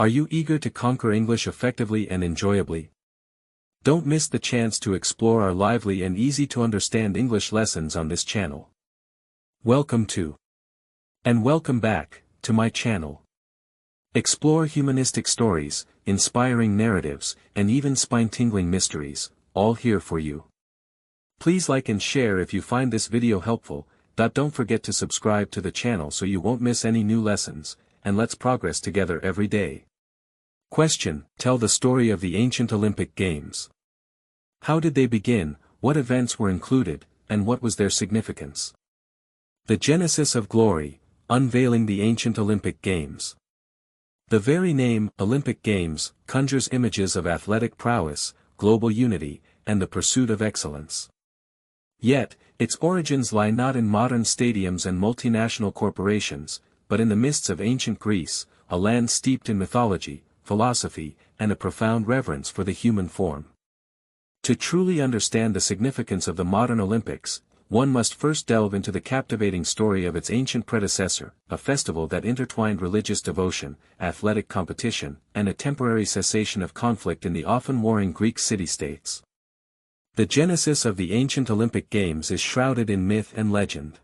Are you eager to conquer English effectively and enjoyably? Don't miss the chance to explore our lively and easy-to-understand English lessons on this channel. Welcome to, and welcome back, to my channel. Explore humanistic stories, inspiring narratives, and even spine-tingling mysteries, all here for you. Please like and share if you find this video helpful. Don't forget to subscribe to the channel so you won't miss any new lessons, and let's progress together every day. Question: Tell the story of the ancient Olympic Games. How did they begin, what events were included, and what was their significance? The genesis of glory, unveiling the ancient Olympic Games. The very name, Olympic Games, conjures images of athletic prowess, global unity, and the pursuit of excellence. Yet, its origins lie not in modern stadiums and multinational corporations, but in the mists of ancient Greece, a land steeped in mythology, philosophy, and a profound reverence for the human form. To truly understand the significance of the modern Olympics, one must first delve into the captivating story of its ancient predecessor, a festival that intertwined religious devotion, athletic competition, and a temporary cessation of conflict in the often warring Greek city-states. The genesis of the ancient Olympic Games is shrouded in myth and legend.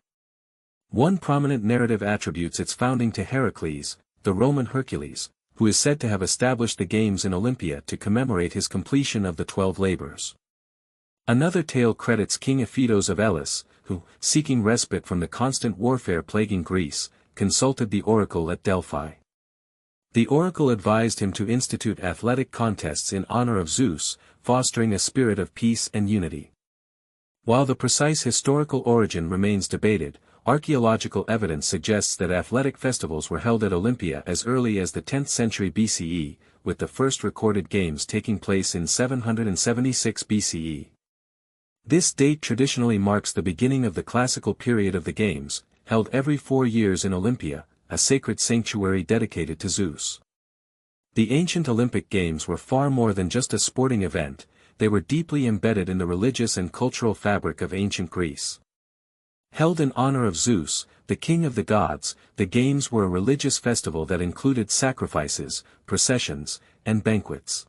One prominent narrative attributes its founding to Heracles, the Roman Hercules, who is said to have established the Games in Olympia to commemorate his completion of the 12 labors. Another tale credits King Iphitos of Elis, who, seeking respite from the constant warfare plaguing Greece, consulted the oracle at Delphi. The oracle advised him to institute athletic contests in honor of Zeus, fostering a spirit of peace and unity. While the precise historical origin remains debated, archaeological evidence suggests that athletic festivals were held at Olympia as early as the 10th century BCE, with the first recorded games taking place in 776 BCE. This date traditionally marks the beginning of the classical period of the Games, held every 4 years in Olympia, a sacred sanctuary dedicated to Zeus. The ancient Olympic Games were far more than just a sporting event, they were deeply embedded in the religious and cultural fabric of ancient Greece. Held in honor of Zeus, the king of the gods, the Games were a religious festival that included sacrifices, processions, and banquets.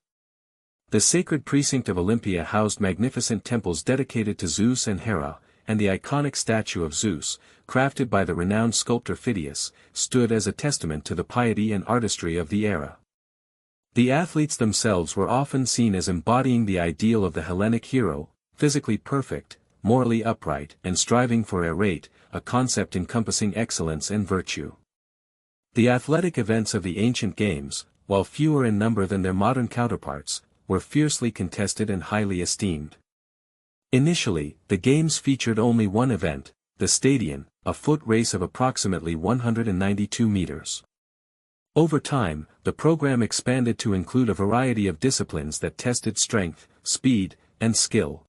The sacred precinct of Olympia housed magnificent temples dedicated to Zeus and Hera, and the iconic statue of Zeus, crafted by the renowned sculptor Phidias, stood as a testament to the piety and artistry of the era. The athletes themselves were often seen as embodying the ideal of the Hellenic hero, physically perfect, morally upright, and striving for arete, a concept encompassing excellence and virtue. The athletic events of the ancient Games, while fewer in number than their modern counterparts, were fiercely contested and highly esteemed. Initially, the Games featured only one event, the stadion, a foot race of approximately 192 meters. Over time, the program expanded to include a variety of disciplines that tested strength, speed, and skill.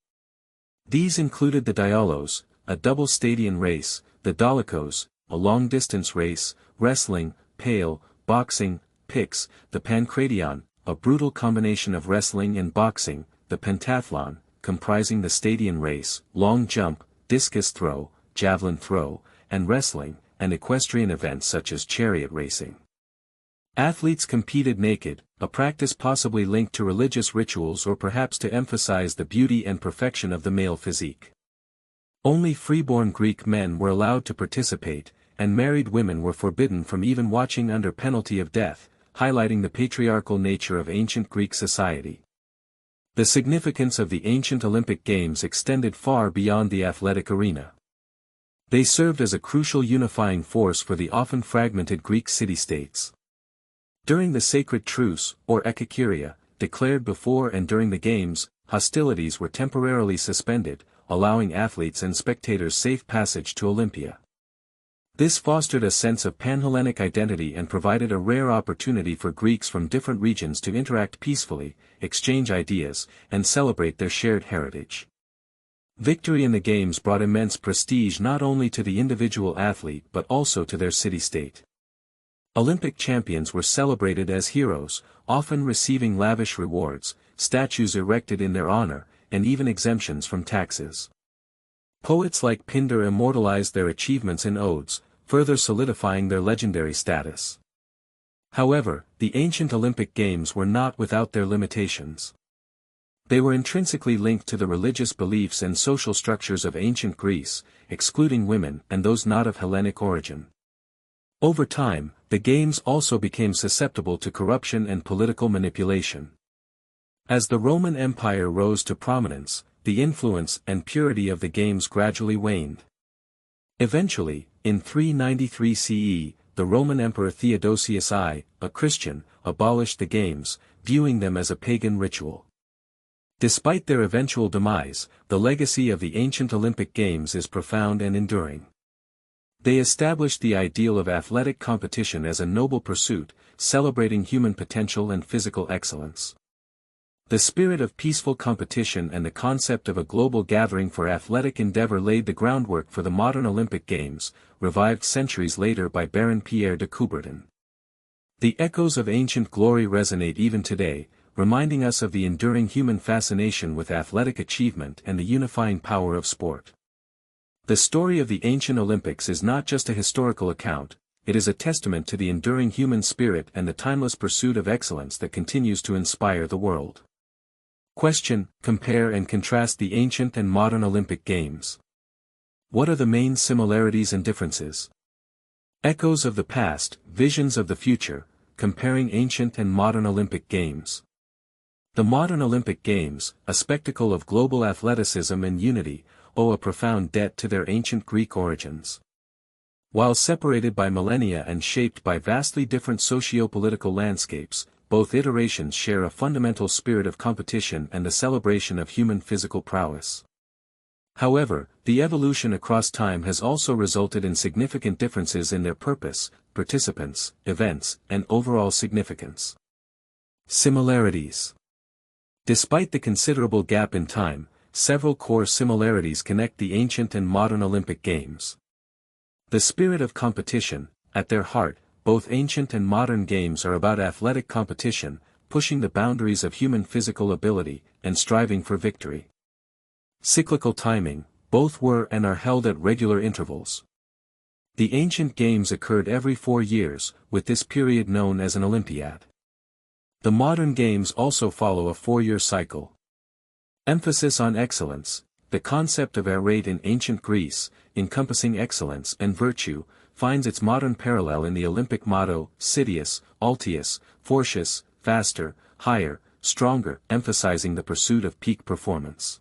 These included the dialos, a double stadion race, the dolichos, a long-distance race, wrestling, pale, boxing, pix, the pankration, a brutal combination of wrestling and boxing, the pentathlon, comprising the stadion race, long jump, discus throw, javelin throw, and wrestling, and equestrian events such as chariot racing. Athletes competed naked, a practice possibly linked to religious rituals or perhaps to emphasize the beauty and perfection of the male physique. Only freeborn Greek men were allowed to participate, and married women were forbidden from even watching under penalty of death, highlighting the patriarchal nature of ancient Greek society. The significance of the ancient Olympic Games extended far beyond the athletic arena. They served as a crucial unifying force for the often fragmented Greek city-states. During the sacred truce, or ekakyria, declared before and during the Games, hostilities were temporarily suspended, allowing athletes and spectators safe passage to Olympia. This fostered a sense of pan-Hellenic identity and provided a rare opportunity for Greeks from different regions to interact peacefully, exchange ideas, and celebrate their shared heritage. Victory in the Games brought immense prestige not only to the individual athlete but also to their city-state. Olympic champions were celebrated as heroes, often receiving lavish rewards, statues erected in their honor, and even exemptions from taxes. Poets like Pindar immortalized their achievements in odes, further solidifying their legendary status. However, the ancient Olympic Games were not without their limitations. They were intrinsically linked to the religious beliefs and social structures of ancient Greece, excluding women and those not of Hellenic origin. Over time, the Games also became susceptible to corruption and political manipulation. As the Roman Empire rose to prominence, the influence and purity of the Games gradually waned. Eventually, in 393 CE, the Roman Emperor Theodosius I, a Christian, abolished the Games, viewing them as a pagan ritual. Despite their eventual demise, the legacy of the ancient Olympic Games is profound and enduring. They established the ideal of athletic competition as a noble pursuit, celebrating human potential and physical excellence. The spirit of peaceful competition and the concept of a global gathering for athletic endeavor laid the groundwork for the modern Olympic Games, revived centuries later by Baron Pierre de Coubertin. The echoes of ancient glory resonate even today, reminding us of the enduring human fascination with athletic achievement and the unifying power of sport. The story of the ancient Olympics is not just a historical account, it is a testament to the enduring human spirit and the timeless pursuit of excellence that continues to inspire the world. Question: compare and contrast the ancient and modern Olympic Games. What are the main similarities and differences? Echoes of the past, visions of the future, comparing ancient and modern Olympic Games. The modern Olympic Games, a spectacle of global athleticism and unity, owe a profound debt to their ancient Greek origins. While separated by millennia and shaped by vastly different socio-political landscapes, both iterations share a fundamental spirit of competition and the celebration of human physical prowess. However, the evolution across time has also resulted in significant differences in their purpose, participants, events, and overall significance. Similarities. Despite the considerable gap in time, several core similarities connect the ancient and modern Olympic Games. The spirit of competition, at their heart, both ancient and modern games are about athletic competition, pushing the boundaries of human physical ability, and striving for victory. Cyclical timing, both were and are held at regular intervals. The ancient games occurred every 4 years, with this period known as an Olympiad. The modern games also follow a 4-year cycle. Emphasis on excellence, the concept of arete in ancient Greece, encompassing excellence and virtue, finds its modern parallel in the Olympic motto, Citius, Altius, Fortius, faster, higher, stronger, emphasizing the pursuit of peak performance.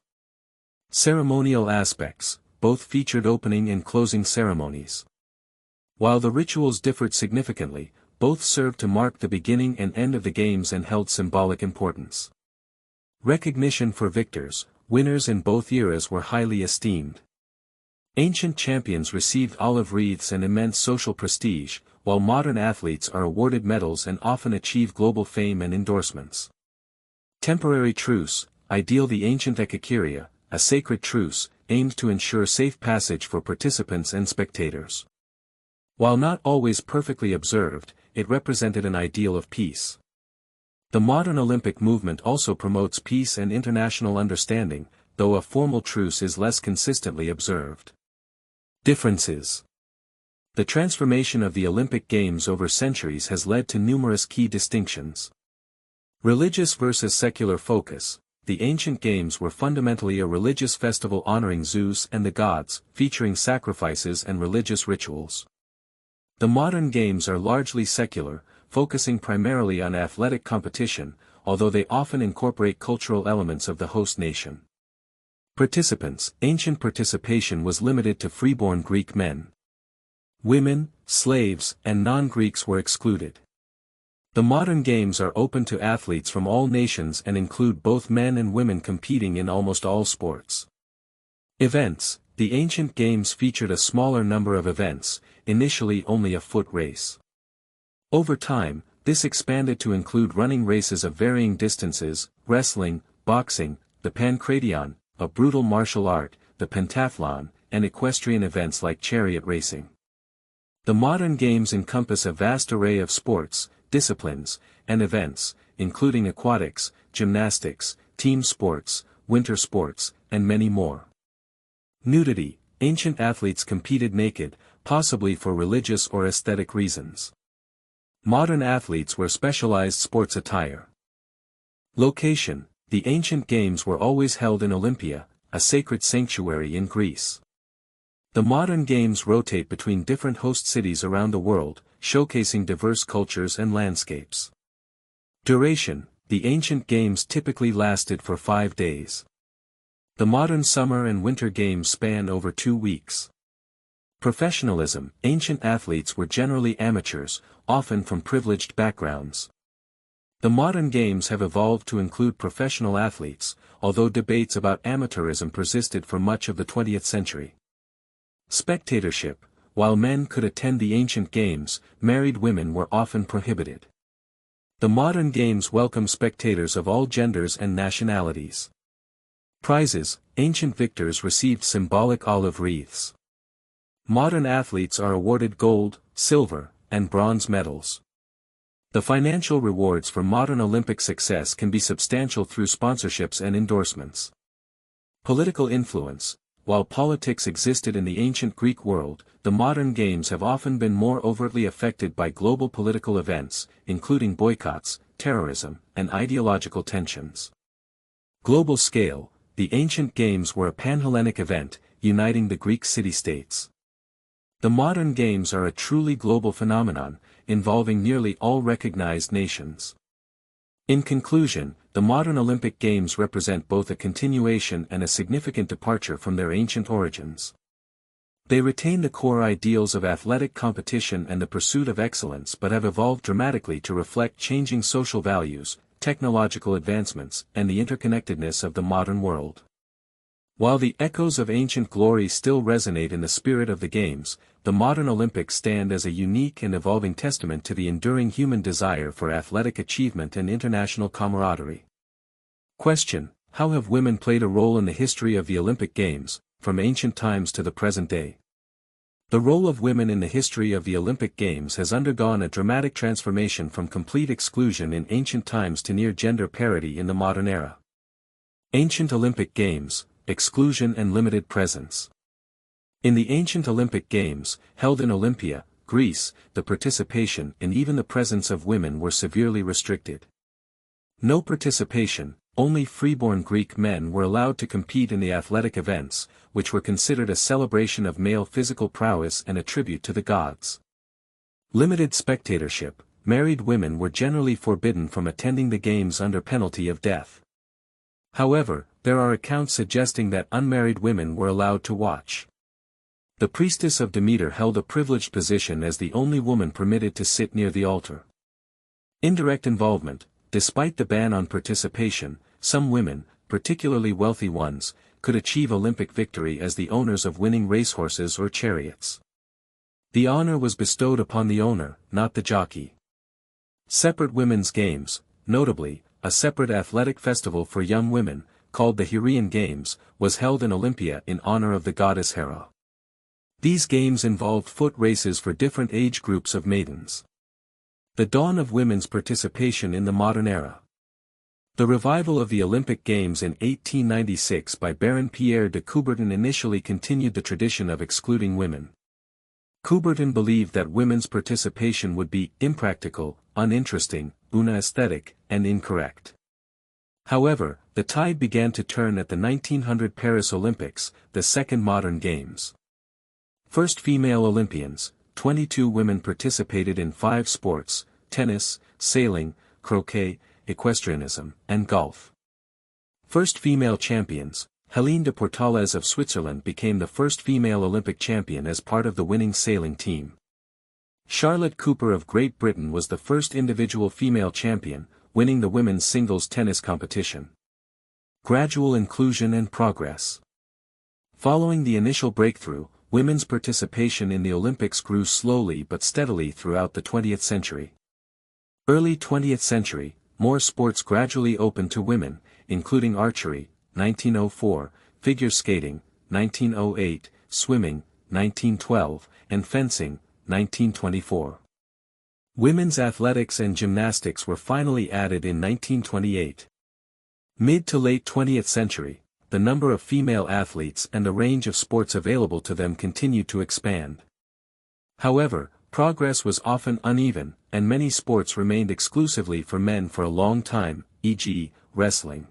Ceremonial aspects, both featured opening and closing ceremonies. While the rituals differed significantly, both served to mark the beginning and end of the games and held symbolic importance. Recognition for victors, winners in both eras were highly esteemed. Ancient champions received olive wreaths and immense social prestige, while modern athletes are awarded medals and often achieve global fame and endorsements. Temporary truce, ideal the ancient Ekakeria, a sacred truce, aimed to ensure safe passage for participants and spectators. While not always perfectly observed, it represented an ideal of peace. The modern Olympic movement also promotes peace and international understanding, though a formal truce is less consistently observed. Differences. The transformation of the Olympic Games over centuries has led to numerous key distinctions. Religious versus secular focus. The ancient games were fundamentally a religious festival honoring Zeus and the gods, featuring sacrifices and religious rituals. The modern games are largely secular, focusing primarily on athletic competition, although they often incorporate cultural elements of the host nation. Participants. Ancient participation was limited to freeborn Greek men. Women, slaves, and non-Greeks were excluded. The modern games are open to athletes from all nations and include both men and women competing in almost all sports. Events. The ancient games featured a smaller number of events, initially only a foot race. Over time, this expanded to include running races of varying distances, wrestling, boxing, the pankration, a brutal martial art, the pentathlon, and equestrian events like chariot racing. The modern games encompass a vast array of sports, disciplines, and events, including aquatics, gymnastics, team sports, winter sports, and many more. Nudity. Ancient athletes competed naked, possibly for religious or aesthetic reasons. Modern athletes wear specialized sports attire. Location: the ancient games were always held in Olympia, a sacred sanctuary in Greece. The modern games rotate between different host cities around the world, showcasing diverse cultures and landscapes. Duration: the ancient games typically lasted for 5 days. The modern summer and winter games span over 2 weeks. Professionalism: ancient athletes were generally amateurs, often from privileged backgrounds. The modern games have evolved to include professional athletes, although debates about amateurism persisted for much of the 20th century. Spectatorship: while men could attend the ancient games, married women were often prohibited. The modern games welcome spectators of all genders and nationalities. Prizes: ancient victors received symbolic olive wreaths. Modern athletes are awarded gold, silver, and bronze medals. The financial rewards for modern Olympic success can be substantial through sponsorships and endorsements. Political influence: while politics existed in the ancient Greek world, the modern games have often been more overtly affected by global political events, including boycotts, terrorism, and ideological tensions. Global scale: the ancient games were a pan-Hellenic event, uniting the Greek city-states. The modern games are a truly global phenomenon, involving nearly all recognized nations. In conclusion, the modern Olympic Games represent both a continuation and a significant departure from their ancient origins. They retain the core ideals of athletic competition and the pursuit of excellence but have evolved dramatically to reflect changing social values, technological advancements, and the interconnectedness of the modern world. While the echoes of ancient glory still resonate in the spirit of the Games, the modern Olympics stand as a unique and evolving testament to the enduring human desire for athletic achievement and international camaraderie. Question: how have women played a role in the history of the Olympic Games, from ancient times to the present day? The role of women in the history of the Olympic Games has undergone a dramatic transformation from complete exclusion in ancient times to near gender parity in the modern era. Ancient Olympic Games: exclusion and limited presence. In the ancient Olympic Games, held in Olympia, Greece, the participation and even the presence of women were severely restricted. No participation, only freeborn Greek men were allowed to compete in the athletic events, which were considered a celebration of male physical prowess and a tribute to the gods. Limited spectatorship: married women were generally forbidden from attending the games under penalty of death. However, there are accounts suggesting that unmarried women were allowed to watch. The priestess of Demeter held a privileged position as the only woman permitted to sit near the altar. Indirect involvement: despite the ban on participation, some women, particularly wealthy ones, could achieve Olympic victory as the owners of winning racehorses or chariots. The honor was bestowed upon the owner, not the jockey. Separate women's games: notably, a separate athletic festival for young women, called the Heraean Games, was held in Olympia in honor of the goddess Hera. These games involved foot races for different age groups of maidens. The dawn of women's participation in the modern era. The revival of the Olympic Games in 1896 by Baron Pierre de Coubertin initially continued the tradition of excluding women. Coubertin believed that women's participation would be impractical, uninteresting, unaesthetic, and incorrect. However, the tide began to turn at the 1900 Paris Olympics, the second modern games. First female Olympians: 22 women participated in 5 sports: tennis, sailing, croquet, equestrianism, and golf. First female champions: Helene de Portales of Switzerland became the first female Olympic champion as part of the winning sailing team. Charlotte Cooper of Great Britain was the first individual female champion, winning the women's singles tennis competition. Gradual inclusion and progress. Following the initial breakthrough, women's participation in the Olympics grew slowly but steadily throughout the 20th century. Early 20th century, more sports gradually opened to women, including archery, 1904, figure skating, 1908, swimming, 1912, and fencing, 1924. Women's athletics and gymnastics were finally added in 1928. Mid to late 20th century, the number of female athletes and the range of sports available to them continued to expand. However, progress was often uneven, and many sports remained exclusively for men for a long time, e.g., wrestling.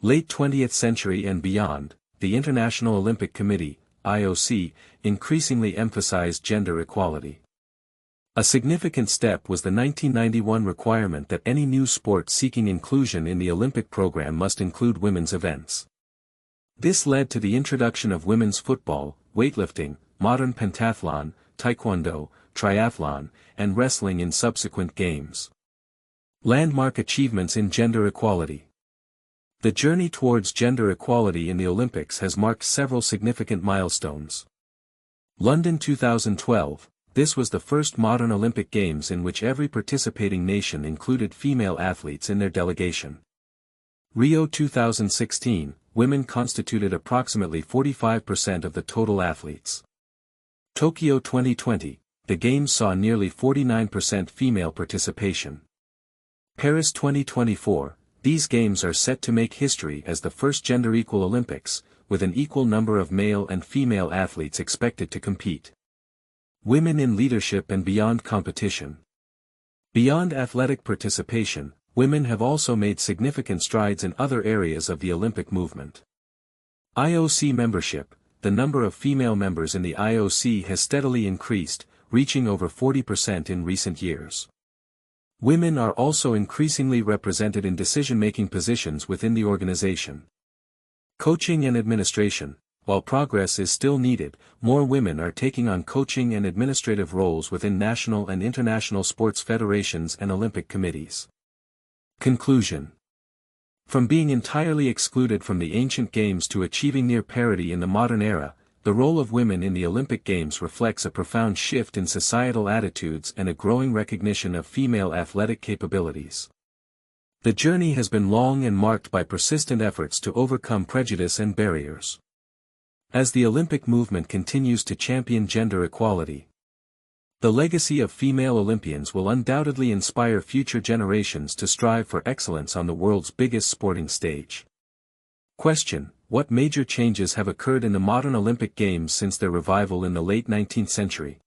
Late 20th century and beyond, the International Olympic Committee, IOC, increasingly emphasized gender equality. A significant step was the 1991 requirement that any new sport seeking inclusion in the Olympic program must include women's events. This led to the introduction of women's football, weightlifting, modern pentathlon, taekwondo, triathlon, and wrestling in subsequent games. Landmark achievements in gender equality. The journey towards gender equality in the Olympics has marked several significant milestones. London 2012, this was the first modern Olympic Games in which every participating nation included female athletes in their delegation. Rio 2016, women constituted approximately 45% of the total athletes. Tokyo 2020, the Games saw nearly 49% female participation. Paris 2024, these games are set to make history as the first gender-equal Olympics, with an equal number of male and female athletes expected to compete. Women in leadership and beyond competition. Beyond athletic participation, women have also made significant strides in other areas of the Olympic movement. IOC membership. The number of female members in the IOC has steadily increased, reaching over 40% in recent years. Women are also increasingly represented in decision-making positions within the organization. Coaching and administration. While progress is still needed, more women are taking on coaching and administrative roles within national and international sports federations and Olympic committees. Conclusion. From being entirely excluded from the ancient games to achieving near parity in the modern era, the role of women in the Olympic Games reflects a profound shift in societal attitudes and a growing recognition of female athletic capabilities. The journey has been long and marked by persistent efforts to overcome prejudice and barriers. As the Olympic movement continues to champion gender equality, the legacy of female Olympians will undoubtedly inspire future generations to strive for excellence on the world's biggest sporting stage. Question: what major changes have occurred in the modern Olympic Games since their revival in the late 19th century?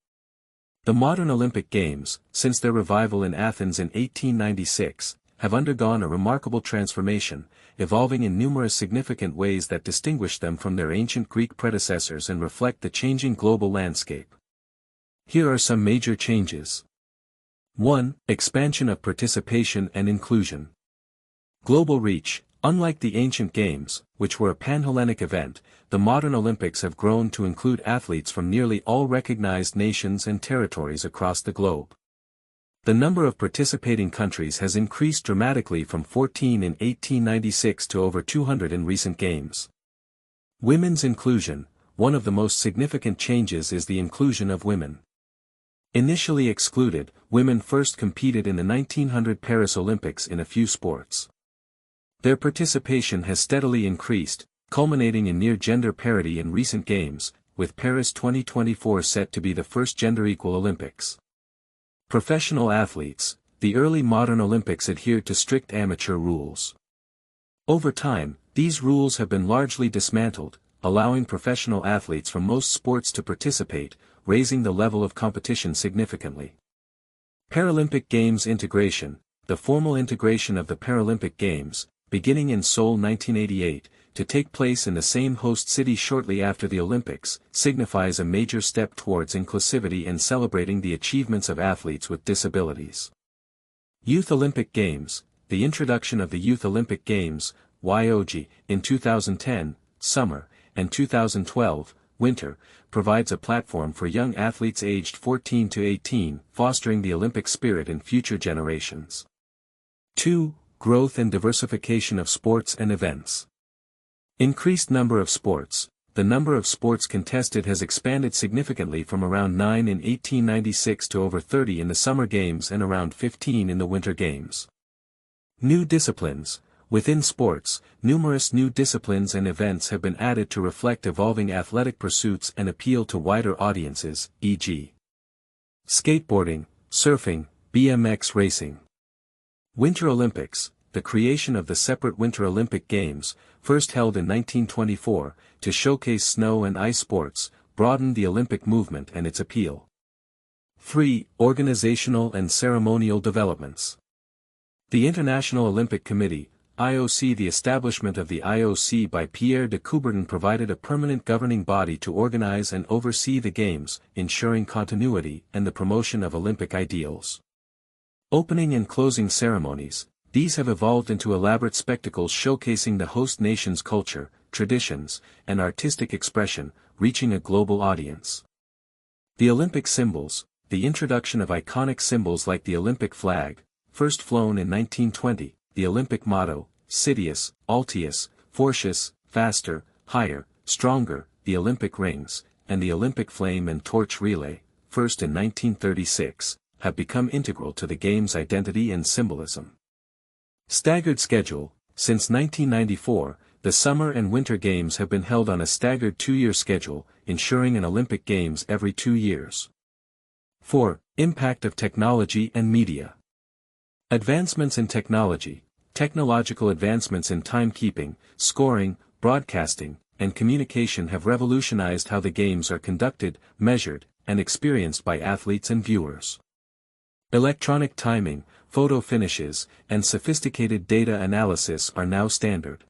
The modern Olympic Games, since their revival in Athens in 1896, have undergone a remarkable transformation, evolving in numerous significant ways that distinguish them from their ancient Greek predecessors and reflect the changing global landscape. Here are some major changes. 1. Expansion of participation and inclusion. Global reach. Unlike the ancient games, which were a pan-Hellenic event, the modern Olympics have grown to include athletes from nearly all recognized nations and territories across the globe. The number of participating countries has increased dramatically from 14 in 1896 to over 200 in recent games. Women's inclusion. One of the most significant changes is the inclusion of women. Initially excluded, women first competed in the 1900 Paris Olympics in a few sports. Their participation has steadily increased, culminating in near gender parity in recent games, with Paris 2024 set to be the first gender-equal Olympics. Professional athletes. The early modern Olympics adhered to strict amateur rules. Over time, these rules have been largely dismantled, allowing professional athletes from most sports to participate, raising the level of competition significantly. Paralympic Games integration. The formal integration of the Paralympic Games, beginning in Seoul 1988, to take place in the same host city shortly after the Olympics, signifies a major step towards inclusivity and celebrating the achievements of athletes with disabilities. Youth Olympic Games. The introduction of the Youth Olympic Games, YOG, in 2010, summer, and 2012, winter, provides a platform for young athletes aged 14 to 18, fostering the Olympic spirit in future generations. 2. Growth and diversification of sports and events. Increased number of sports. The number of sports contested has expanded significantly from around 9 in 1896 to over 30 in the Summer Games and around 15 in the Winter Games. New disciplines. Within sports, numerous new disciplines and events have been added to reflect evolving athletic pursuits and appeal to wider audiences, e.g. skateboarding, surfing, BMX racing. Winter Olympics. The creation of the separate Winter Olympic Games, first held in 1924, to showcase snow and ice sports, broadened the Olympic movement and its appeal. 3. Organizational and ceremonial developments. The International Olympic Committee, IOC. The establishment of the IOC by Pierre de Coubertin provided a permanent governing body to organize and oversee the Games, ensuring continuity and the promotion of Olympic ideals. Opening and closing ceremonies, these have evolved into elaborate spectacles showcasing the host nation's culture, traditions, and artistic expression, reaching a global audience. The Olympic symbols, the introduction of iconic symbols like the Olympic flag, first flown in 1920, the Olympic motto, Citius, Altius, Fortius, faster, higher, stronger, the Olympic rings, and the Olympic flame and torch relay, first in 1936, have become integral to the Games' identity and symbolism. Staggered schedule. Since 1994, the Summer and Winter Games have been held on a staggered 2-year schedule, ensuring an Olympic Games every 2 years. 4. Impact of technology and media. Advancements in technology. Technological advancements in timekeeping, scoring, broadcasting, and communication have revolutionized how the Games are conducted, measured, and experienced by athletes and viewers. Electronic timing, photo finishes, and sophisticated data analysis are now standard.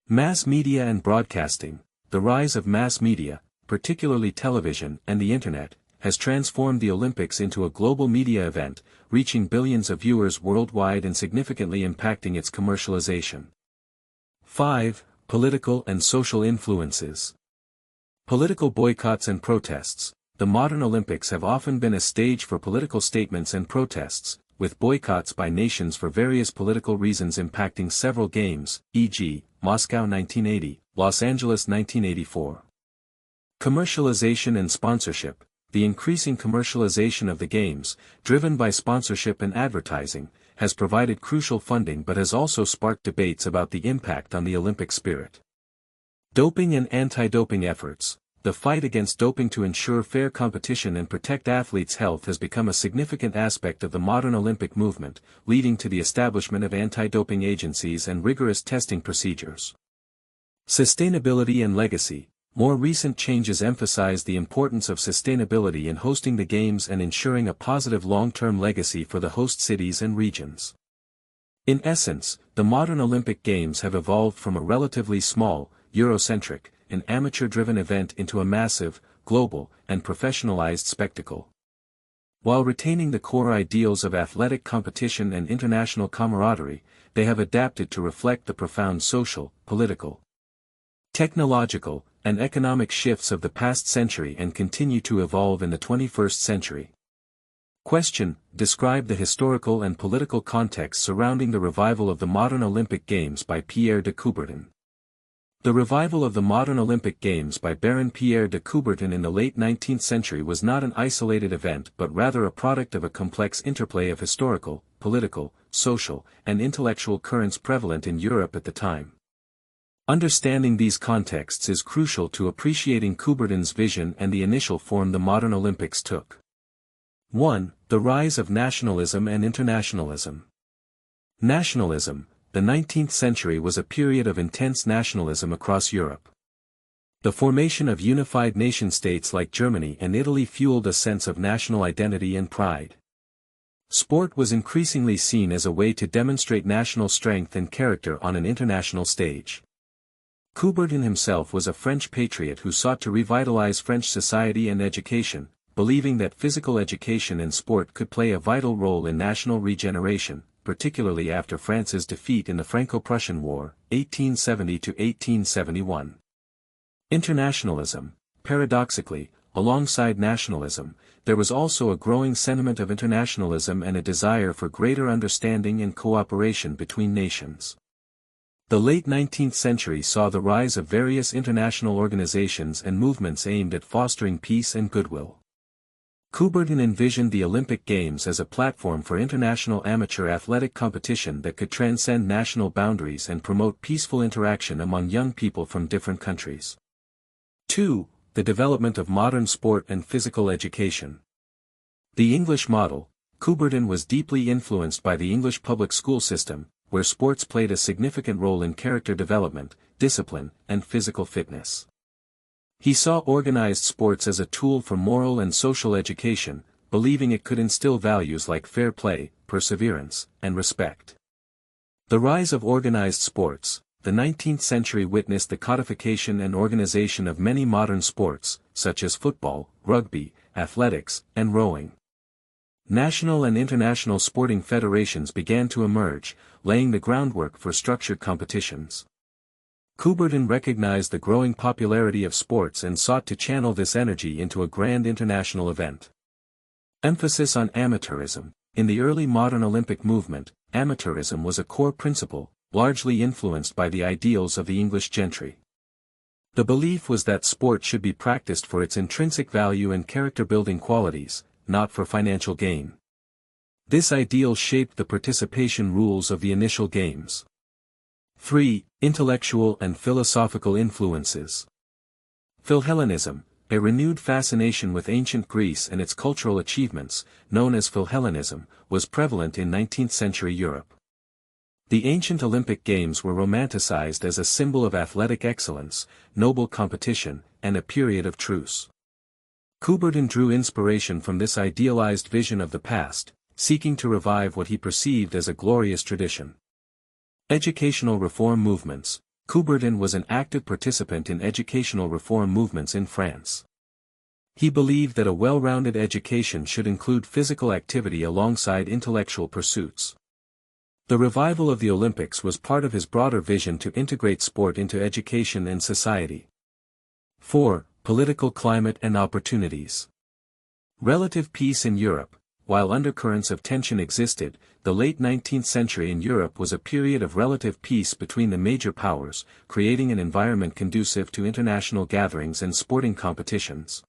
Mass media and broadcasting. The rise of mass media, particularly television and the Internet, has transformed the Olympics into a global media event, reaching billions of viewers worldwide and significantly impacting its commercialization. 5. Political and social influences. Political boycotts and protests. The modern Olympics have often been a stage for political statements and protests, with boycotts by nations for various political reasons impacting several games, e.g., Moscow 1980, Los Angeles 1984. Commercialization and sponsorship. The increasing commercialization of the Games, driven by sponsorship and advertising, has provided crucial funding but has also sparked debates about the impact on the Olympic spirit. Doping and anti-doping efforts. The fight against doping to ensure fair competition and protect athletes' health has become a significant aspect of the modern Olympic movement, leading to the establishment of anti-doping agencies and rigorous testing procedures. Sustainability and legacy. More recent changes emphasize the importance of sustainability in hosting the Games and ensuring a positive long-term legacy for the host cities and regions. In essence, the modern Olympic Games have evolved from a relatively small, Eurocentric, and amateur-driven event into a massive, global, and professionalized spectacle. While retaining the core ideals of athletic competition and international camaraderie, they have adapted to reflect the profound social, political, technological, and economic shifts of the past century and continue to evolve in the 21st century. Question: Describe the historical and political context surrounding the revival of the modern Olympic Games by Pierre de Coubertin. The revival of the modern Olympic Games by Baron Pierre de Coubertin in the late 19th century was not an isolated event but rather a product of a complex interplay of historical, political, social, and intellectual currents prevalent in Europe at the time. Understanding these contexts is crucial to appreciating Coubertin's vision and the initial form the modern Olympics took. 1. The rise of nationalism and internationalism. Nationalism. The 19th century was a period of intense nationalism across Europe. The formation of unified nation-states like Germany and Italy fueled a sense of national identity and pride. Sport was increasingly seen as a way to demonstrate national strength and character on an international stage. Coubertin himself was a French patriot who sought to revitalize French society and education, believing that physical education and sport could play a vital role in national regeneration, particularly after France's defeat in the Franco-Prussian War, 1870–1871. Internationalism. Paradoxically, alongside nationalism, there was also a growing sentiment of internationalism and a desire for greater understanding and cooperation between nations. The late 19th century saw the rise of various international organizations and movements aimed at fostering peace and goodwill. Coubertin envisioned the Olympic Games as a platform for international amateur athletic competition that could transcend national boundaries and promote peaceful interaction among young people from different countries. 2. The development of modern sport and physical education. The English model. Coubertin was deeply influenced by the English public school system, where sports played a significant role in character development, discipline, and physical fitness. He saw organized sports as a tool for moral and social education, believing it could instill values like fair play, perseverance, and respect. The rise of organized sports. The 19th century witnessed the codification and organization of many modern sports, such as football, rugby, athletics, and rowing. National and international sporting federations began to emerge, laying the groundwork for structured competitions. Coubertin recognized the growing popularity of sports and sought to channel this energy into a grand international event. Emphasis on amateurism. In the early modern Olympic movement, amateurism was a core principle, largely influenced by the ideals of the English gentry. The belief was that sport should be practiced for its intrinsic value and character-building qualities, not for financial gain. This ideal shaped the participation rules of the initial games. 3. Intellectual and philosophical influences. Philhellenism, a renewed fascination with ancient Greece and its cultural achievements, known as Philhellenism, was prevalent in 19th-century Europe. The ancient Olympic Games were romanticized as a symbol of athletic excellence, noble competition, and a period of truce. Coubertin drew inspiration from this idealized vision of the past, seeking to revive what he perceived as a glorious tradition. Educational reform movements. Coubertin was an active participant in educational reform movements in France. He believed that a well-rounded education should include physical activity alongside intellectual pursuits. The revival of the Olympics was part of his broader vision to integrate sport into education and society. 4. Political climate and opportunities. Relative peace in Europe. While undercurrents of tension existed, the late 19th century in Europe was a period of relative peace between the major powers, creating an environment conducive to international gatherings and sporting competitions.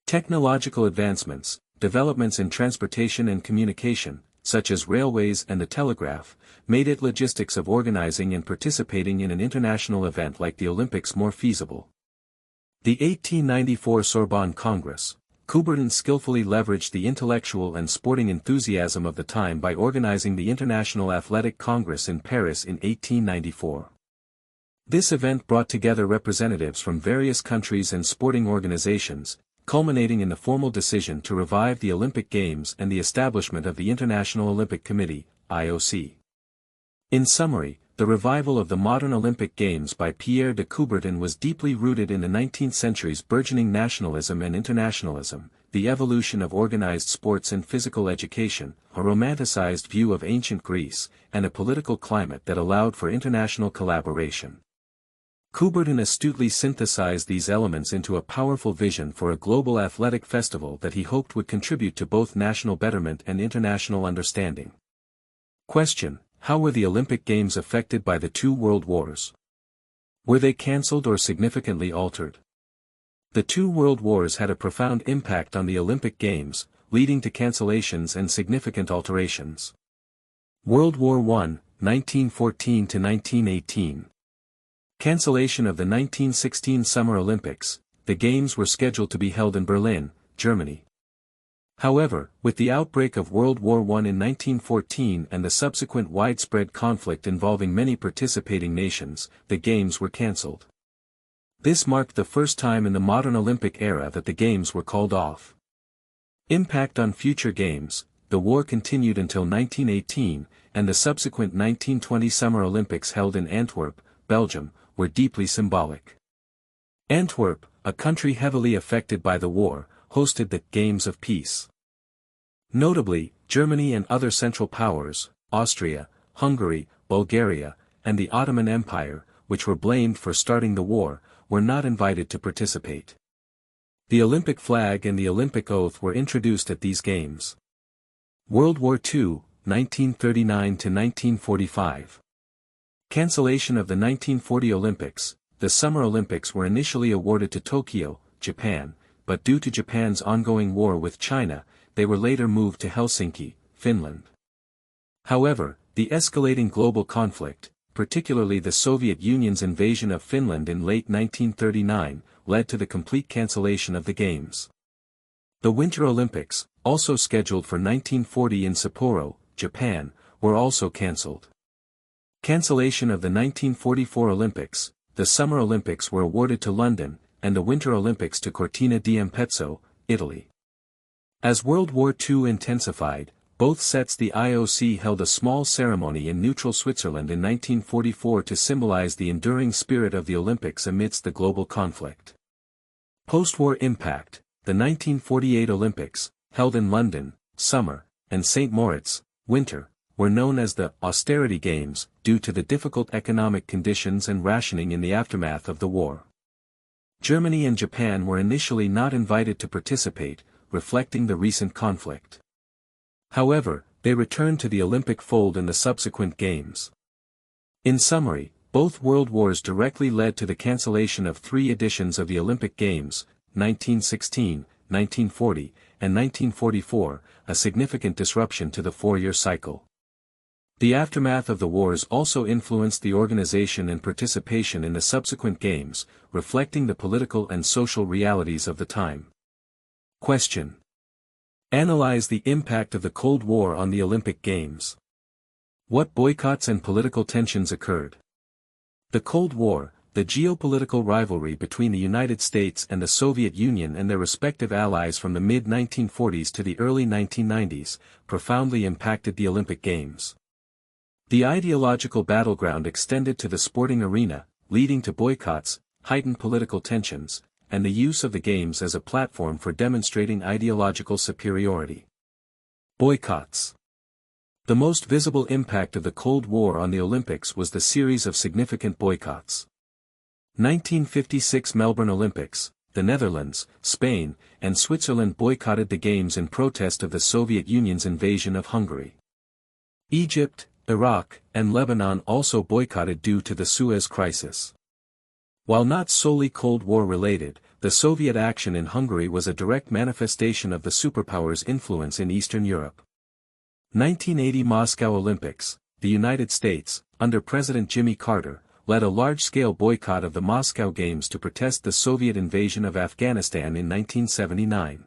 Technological advancements, developments in transportation and communication, such as railways and the telegraph, made it logistics of organizing and participating in an international event like the Olympics more feasible. The 1894 Sorbonne Congress. Coubertin skillfully leveraged the intellectual and sporting enthusiasm of the time by organizing the International Athletic Congress in Paris in 1894. This event brought together representatives from various countries and sporting organizations, culminating in the formal decision to revive the Olympic Games and the establishment of the International Olympic Committee, IOC. In summary, the revival of the modern Olympic Games by Pierre de Coubertin was deeply rooted in the 19th century's burgeoning nationalism and internationalism, the evolution of organized sports and physical education, a romanticized view of ancient Greece, and a political climate that allowed for international collaboration. Coubertin astutely synthesized these elements into a powerful vision for a global athletic festival that he hoped would contribute to both national betterment and international understanding. Question: how were the Olympic Games affected by the two world wars? Were they cancelled or significantly altered? The two world wars had a profound impact on the Olympic Games, leading to cancellations and significant alterations. World War I, 1914 to 1918. Cancellation of the 1916 Summer Olympics. The Games were scheduled to be held in Berlin, Germany. However, with the outbreak of World War I in 1914 and the subsequent widespread conflict involving many participating nations, the Games were cancelled. This marked the first time in the modern Olympic era that the Games were called off. Impact on future Games. The war continued until 1918, and the subsequent 1920 Summer Olympics held in Antwerp, Belgium, were deeply symbolic. Antwerp, a country heavily affected by the war, hosted the Games of Peace. Notably, Germany and other Central Powers, Austria, Hungary, Bulgaria, and the Ottoman Empire, which were blamed for starting the war, were not invited to participate. The Olympic flag and the Olympic oath were introduced at these Games. World War II, 1939 to 1945. Cancellation of the 1940 Olympics. The Summer Olympics were initially awarded to Tokyo, Japan, but due to Japan's ongoing war with China, they were later moved to Helsinki, Finland. However, the escalating global conflict, particularly the Soviet Union's invasion of Finland in late 1939, led to the complete cancellation of the Games. The Winter Olympics, also scheduled for 1940 in Sapporo, Japan, were also cancelled. Cancellation of the 1944 Olympics. The Summer Olympics were awarded to London, and the Winter Olympics to Cortina d'Ampezzo, Italy. As World War II intensified, both sets the IOC held a small ceremony in neutral Switzerland in 1944 to symbolize the enduring spirit of the Olympics amidst the global conflict. Post-war impact: the 1948 Olympics, held in London, summer, and St. Moritz, winter, were known as the austerity games due to the difficult economic conditions and rationing in the aftermath of the war. Germany and Japan were initially not invited to participate, reflecting the recent conflict. However, they returned to the Olympic fold in the subsequent games. In summary, both world wars directly led to the cancellation of 3 editions of the Olympic Games, 1916, 1940, and 1944, a significant disruption to the 4-year cycle. The aftermath of the wars also influenced the organization and participation in the subsequent games, reflecting the political and social realities of the time. Question: analyze the impact of the Cold War on the Olympic Games. What boycotts and political tensions occurred? The Cold War, the geopolitical rivalry between the United States and the Soviet Union and their respective allies from the mid-1940s to the early 1990s, profoundly impacted the Olympic Games. The ideological battleground extended to the sporting arena, leading to boycotts, heightened political tensions, and the use of the Games as a platform for demonstrating ideological superiority. Boycotts. The most visible impact of the Cold War on the Olympics was the series of significant boycotts. 1956 Melbourne Olympics: the Netherlands, Spain, and Switzerland boycotted the Games in protest of the Soviet Union's invasion of Hungary. Egypt, Iraq, and Lebanon also boycotted due to the Suez Crisis. While not solely Cold War related, the Soviet action in Hungary was a direct manifestation of the superpowers' influence in Eastern Europe. 1980 Moscow Olympics: the United States, under President Jimmy Carter, led a large-scale boycott of the Moscow Games to protest the Soviet invasion of Afghanistan in 1979.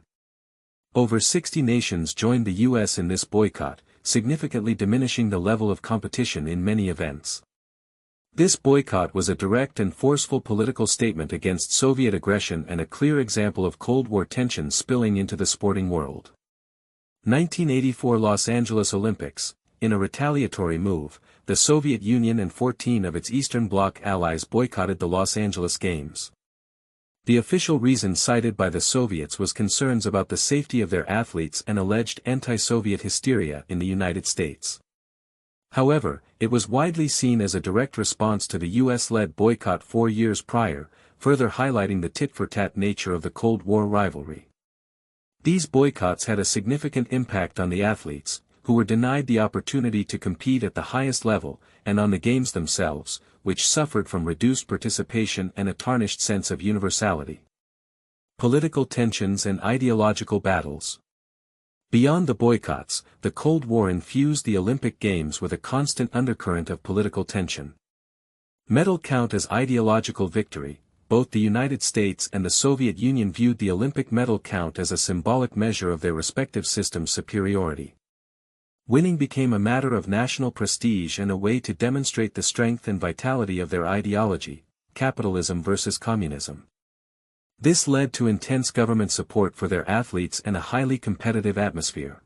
Over 60 nations joined the U.S. in this boycott, significantly diminishing the level of competition in many events. This boycott was a direct and forceful political statement against Soviet aggression and a clear example of Cold War tensions spilling into the sporting world. 1984 Los Angeles Olympics: in a retaliatory move, the Soviet Union and 14 of its Eastern Bloc allies boycotted the Los Angeles Games. The official reason cited by the Soviets was concerns about the safety of their athletes and alleged anti-Soviet hysteria in the United States. However, it was widely seen as a direct response to the US-led boycott 4 years prior, further highlighting the tit-for-tat nature of the Cold War rivalry. These boycotts had a significant impact on the athletes, who were denied the opportunity to compete at the highest level, and on the Games themselves, which suffered from reduced participation and a tarnished sense of universality. Political tensions and ideological battles. Beyond the boycotts, the Cold War infused the Olympic Games with a constant undercurrent of political tension. Medal count as ideological victory: both the United States and the Soviet Union viewed the Olympic medal count as a symbolic measure of their respective systems' superiority. Winning became a matter of national prestige and a way to demonstrate the strength and vitality of their ideology: capitalism versus communism. This led to intense government support for their athletes and a highly competitive atmosphere.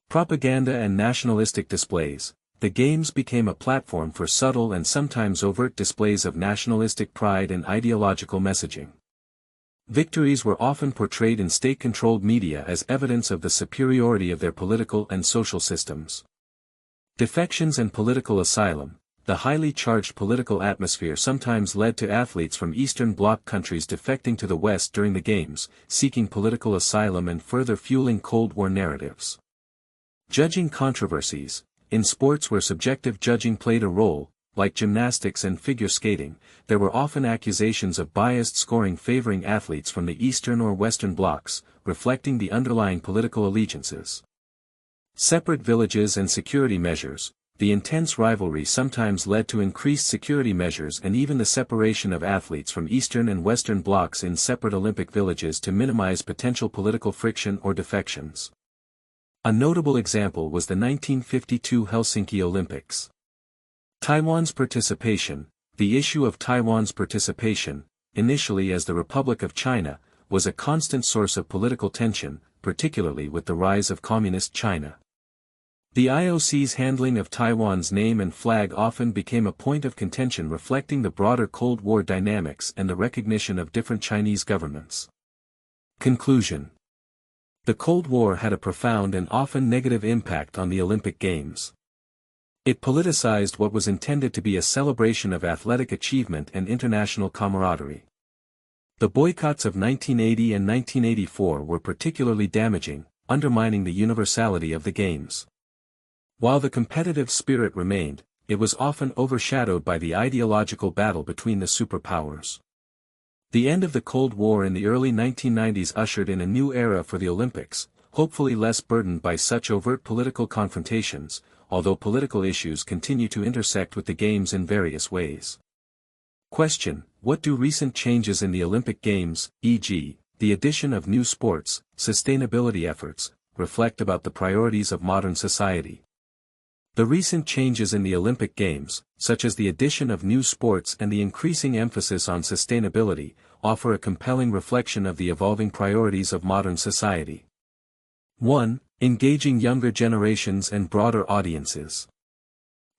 Propaganda and nationalistic displays: the Games became a platform for subtle and sometimes overt displays of nationalistic pride and ideological messaging. Victories were often portrayed in state-controlled media as evidence of the superiority of their political and social systems. Defections and political asylum: the highly charged political atmosphere sometimes led to athletes from Eastern Bloc countries defecting to the West during the Games, seeking political asylum and further fueling Cold War narratives. Judging controversies: in sports where subjective judging played a role, like gymnastics and figure skating, there were often accusations of biased scoring favoring athletes from the Eastern or Western blocs, reflecting the underlying political allegiances. Separate villages and security measures: the intense rivalry sometimes led to increased security measures and even the separation of athletes from Eastern and Western blocs in separate Olympic villages to minimize potential political friction or defections. A notable example was the 1952 Helsinki Olympics. Taiwan's participation: the issue of Taiwan's participation, initially as the Republic of China, was a constant source of political tension, particularly with the rise of Communist China. The IOC's handling of Taiwan's name and flag often became a point of contention, reflecting the broader Cold War dynamics and the recognition of different Chinese governments. Conclusion. The Cold War had a profound and often negative impact on the Olympic Games. It politicized what was intended to be a celebration of athletic achievement and international camaraderie. The boycotts of 1980 and 1984 were particularly damaging, undermining the universality of the Games. While the competitive spirit remained, it was often overshadowed by the ideological battle between the superpowers. The end of the Cold War in the early 1990s ushered in a new era for the Olympics, hopefully less burdened by such overt political confrontations, although political issues continue to intersect with the Games in various ways. Question: what do recent changes in the Olympic Games, e.g., the addition of new sports, sustainability efforts, reflect about the priorities of modern society? The recent changes in the Olympic Games, such as the addition of new sports and the increasing emphasis on sustainability, offer a compelling reflection of the evolving priorities of modern society. 1. Engaging younger generations and broader audiences.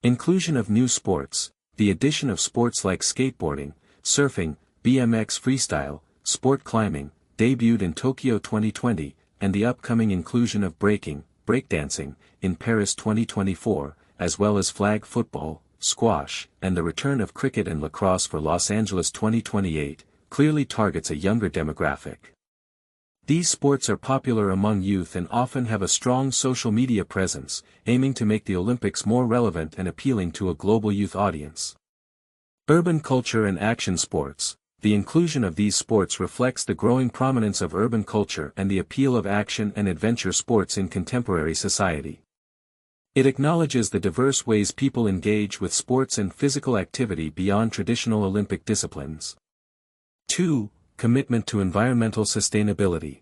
Inclusion of new sports. The addition of sports like skateboarding, surfing, BMX freestyle, sport climbing, debuted in Tokyo 2020, and the upcoming inclusion of breakdancing, in Paris 2024, as well as flag football, squash, and the return of cricket and lacrosse for Los Angeles 2028, clearly targets a younger demographic. These sports are popular among youth and often have a strong social media presence, aiming to make the Olympics more relevant and appealing to a global youth audience. Urban culture and action sports. The inclusion of these sports reflects the growing prominence of urban culture and the appeal of action and adventure sports in contemporary society. It acknowledges the diverse ways people engage with sports and physical activity beyond traditional Olympic disciplines. 2. Commitment to environmental sustainability.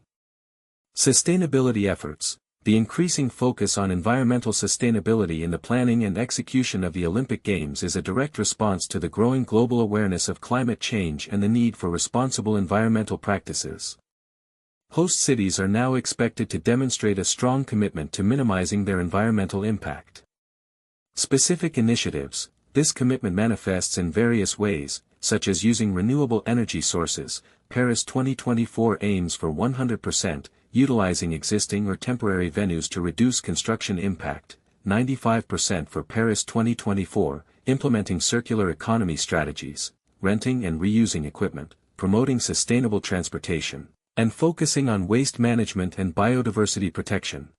Sustainability efforts. The increasing focus on environmental sustainability in the planning and execution of the Olympic Games is a direct response to the growing global awareness of climate change and the need for responsible environmental practices. Host cities are now expected to demonstrate a strong commitment to minimizing their environmental impact. Specific initiatives. This commitment manifests in various ways, such as using renewable energy sources. Paris 2024 aims for 100%, utilizing existing or temporary venues to reduce construction impact, 95% for Paris 2024, implementing circular economy strategies, renting and reusing equipment, promoting sustainable transportation, and focusing on waste management and biodiversity protection.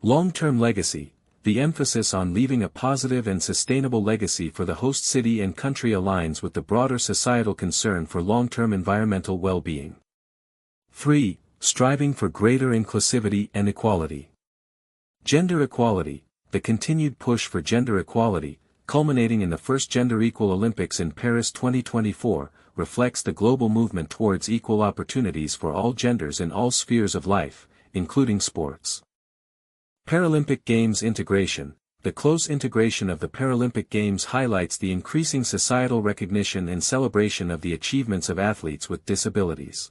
Long-term legacy. The emphasis on leaving a positive and sustainable legacy for the host city and country aligns with the broader societal concern for long-term environmental well-being. 3. Striving for greater inclusivity and equality. Gender equality. The continued push for gender equality, culminating in the first gender-equal Olympics in Paris 2024, reflects the global movement towards equal opportunities for all genders in all spheres of life, including sports. Paralympic Games integration. The close integration of the Paralympic Games highlights the increasing societal recognition and celebration of the achievements of athletes with disabilities.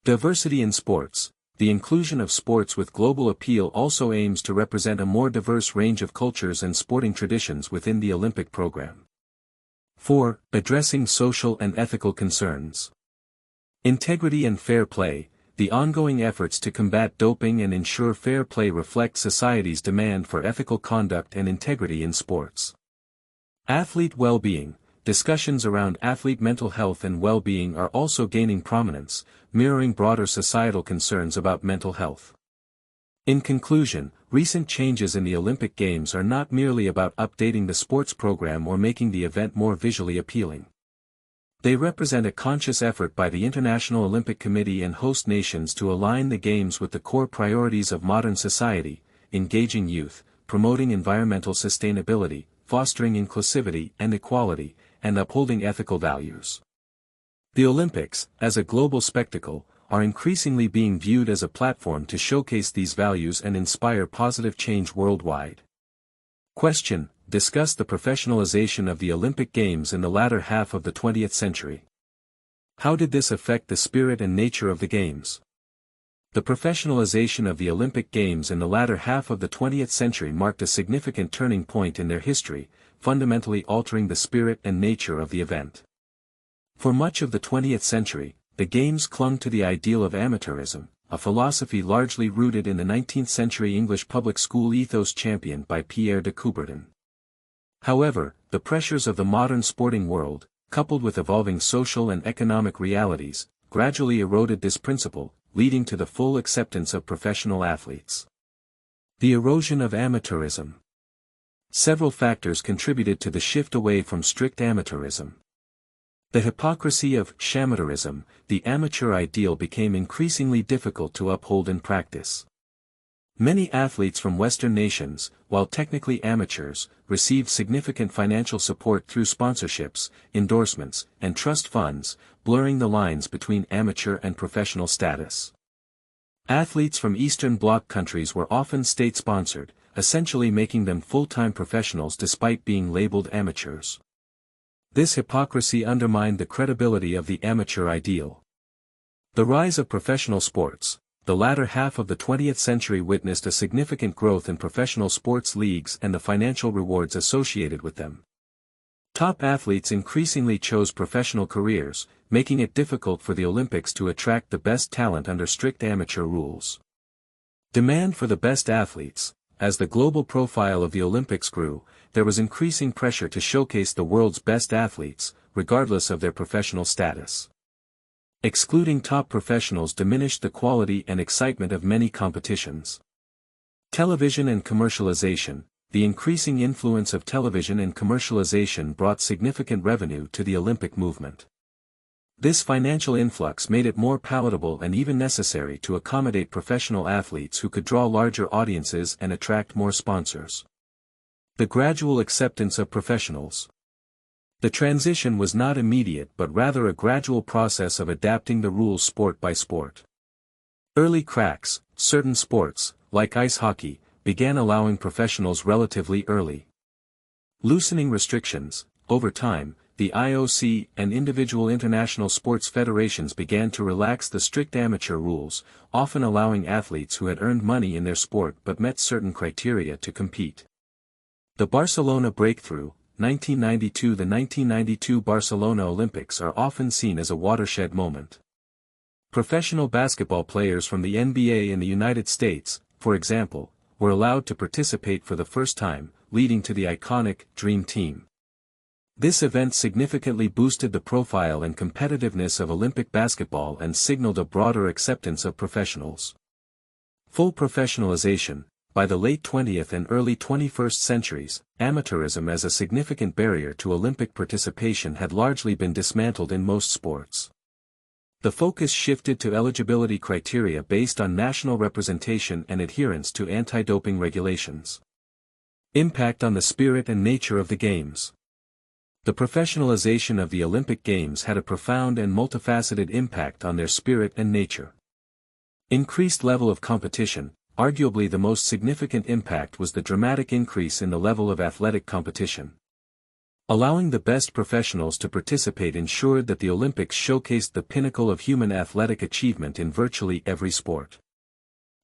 Diversity in sports. The inclusion of sports with global appeal also aims to represent a more diverse range of cultures and sporting traditions within the Olympic program. 4. Addressing social and ethical concerns. Integrity and fair play. The ongoing efforts to combat doping and ensure fair play reflect society's demand for ethical conduct and integrity in sports. Athlete well-being. Discussions around athlete mental health and well-being are also gaining prominence, mirroring broader societal concerns about mental health. In conclusion, recent changes in the Olympic Games are not merely about updating the sports program or making the event more visually appealing. They represent a conscious effort by the International Olympic Committee and host nations to align the Games with the core priorities of modern society, engaging youth, promoting environmental sustainability, fostering inclusivity and equality, and upholding ethical values. The Olympics, as a global spectacle, are increasingly being viewed as a platform to showcase these values and inspire positive change worldwide. Question: discuss the professionalization of the Olympic Games in the latter half of the 20th century. How did this affect the spirit and nature of the Games? The professionalization of the Olympic Games in the latter half of the 20th century marked a significant turning point in their history, fundamentally altering the spirit and nature of the event. For much of the 20th century, the Games clung to the ideal of amateurism, a philosophy largely rooted in the 19th century English public school ethos championed by Pierre de Coubertin. However, the pressures of the modern sporting world, coupled with evolving social and economic realities, gradually eroded this principle, leading to the full acceptance of professional athletes. The erosion of amateurism. Several factors contributed to the shift away from strict amateurism. The hypocrisy of shamateurism, the amateur ideal became increasingly difficult to uphold in practice. Many athletes from Western nations, while technically amateurs, received significant financial support through sponsorships, endorsements, and trust funds, blurring the lines between amateur and professional status. Athletes from Eastern Bloc countries were often state-sponsored, essentially making them full-time professionals despite being labeled amateurs. This hypocrisy undermined the credibility of the amateur ideal. The rise of professional sports. The latter half of the 20th century witnessed a significant growth in professional sports leagues and the financial rewards associated with them. Top athletes increasingly chose professional careers, making it difficult for the Olympics to attract the best talent under strict amateur rules. Demand for the best athletes. As the global profile of the Olympics grew, there was increasing pressure to showcase the world's best athletes, regardless of their professional status. Excluding top professionals diminished the quality and excitement of many competitions. Television and commercialization. The increasing influence of television and commercialization brought significant revenue to the Olympic movement. This financial influx made it more palatable and even necessary to accommodate professional athletes who could draw larger audiences and attract more sponsors. The gradual acceptance of professionals. The transition was not immediate but rather a gradual process of adapting the rules sport by sport. Early cracks. Certain sports, like ice hockey, began allowing professionals relatively early. Loosening restrictions. Over time, the IOC and individual international sports federations began to relax the strict amateur rules, often allowing athletes who had earned money in their sport but met certain criteria to compete. The Barcelona breakthrough. 1992. The 1992 Barcelona Olympics are often seen as a watershed moment. Professional basketball players from the NBA in the United States, for example, were allowed to participate for the first time, leading to the iconic Dream Team. This event significantly boosted the profile and competitiveness of Olympic basketball and signaled a broader acceptance of professionals. Full professionalization. By the late 20th and early 21st centuries, amateurism as a significant barrier to Olympic participation had largely been dismantled in most sports. The focus shifted to eligibility criteria based on national representation and adherence to anti-doping regulations. Impact on the spirit and nature of the Games. The professionalization of the Olympic Games had a profound and multifaceted impact on their spirit and nature. Increased level of competition. Arguably the most significant impact was the dramatic increase in the level of athletic competition. Allowing the best professionals to participate ensured that the Olympics showcased the pinnacle of human athletic achievement in virtually every sport.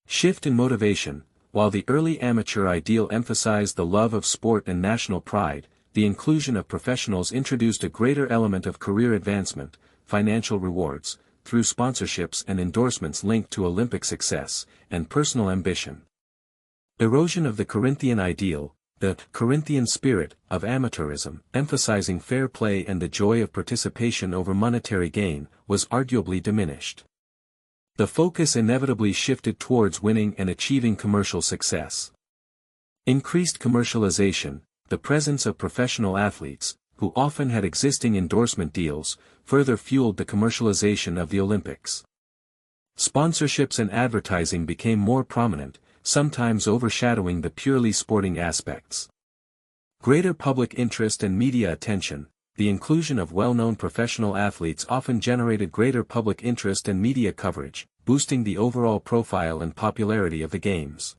Shift in motivation. While the early amateur ideal emphasized the love of sport and national pride, the inclusion of professionals introduced a greater element of career advancement, financial rewards, through sponsorships and endorsements linked to Olympic success, and personal ambition. Erosion of the Corinthian ideal. The Corinthian spirit of amateurism, emphasizing fair play and the joy of participation over monetary gain, was arguably diminished. The focus inevitably shifted towards winning and achieving commercial success. Increased commercialization. The presence of professional athletes, who often had existing endorsement deals, further fueled the commercialization of the Olympics. Sponsorships and advertising became more prominent, sometimes overshadowing the purely sporting aspects. Greater public interest and media attention. The inclusion of well-known professional athletes often generated greater public interest and media coverage, boosting the overall profile and popularity of the Games.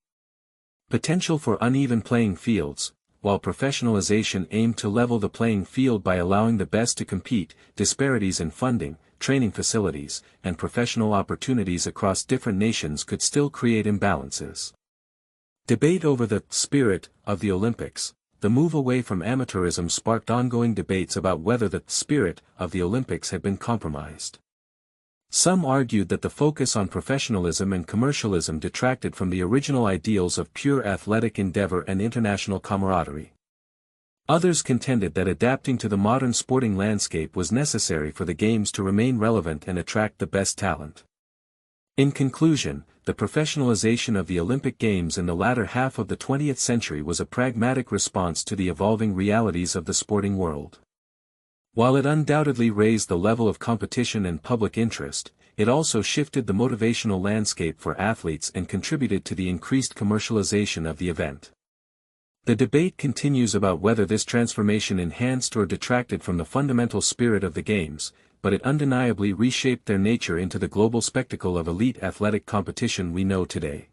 Potential for uneven playing fields. While professionalization aimed to level the playing field by allowing the best to compete, disparities in funding, training facilities, and professional opportunities across different nations could still create imbalances. Debate over the spirit of the Olympics. The move away from amateurism sparked ongoing debates about whether the spirit of the Olympics had been compromised. Some argued that the focus on professionalism and commercialism detracted from the original ideals of pure athletic endeavor and international camaraderie. Others contended that adapting to the modern sporting landscape was necessary for the Games to remain relevant and attract the best talent. In conclusion, the professionalization of the Olympic Games in the latter half of the 20th century was a pragmatic response to the evolving realities of the sporting world. While it undoubtedly raised the level of competition and public interest, it also shifted the motivational landscape for athletes and contributed to the increased commercialization of the event. The debate continues about whether this transformation enhanced or detracted from the fundamental spirit of the Games, but it undeniably reshaped their nature into the global spectacle of elite athletic competition we know today.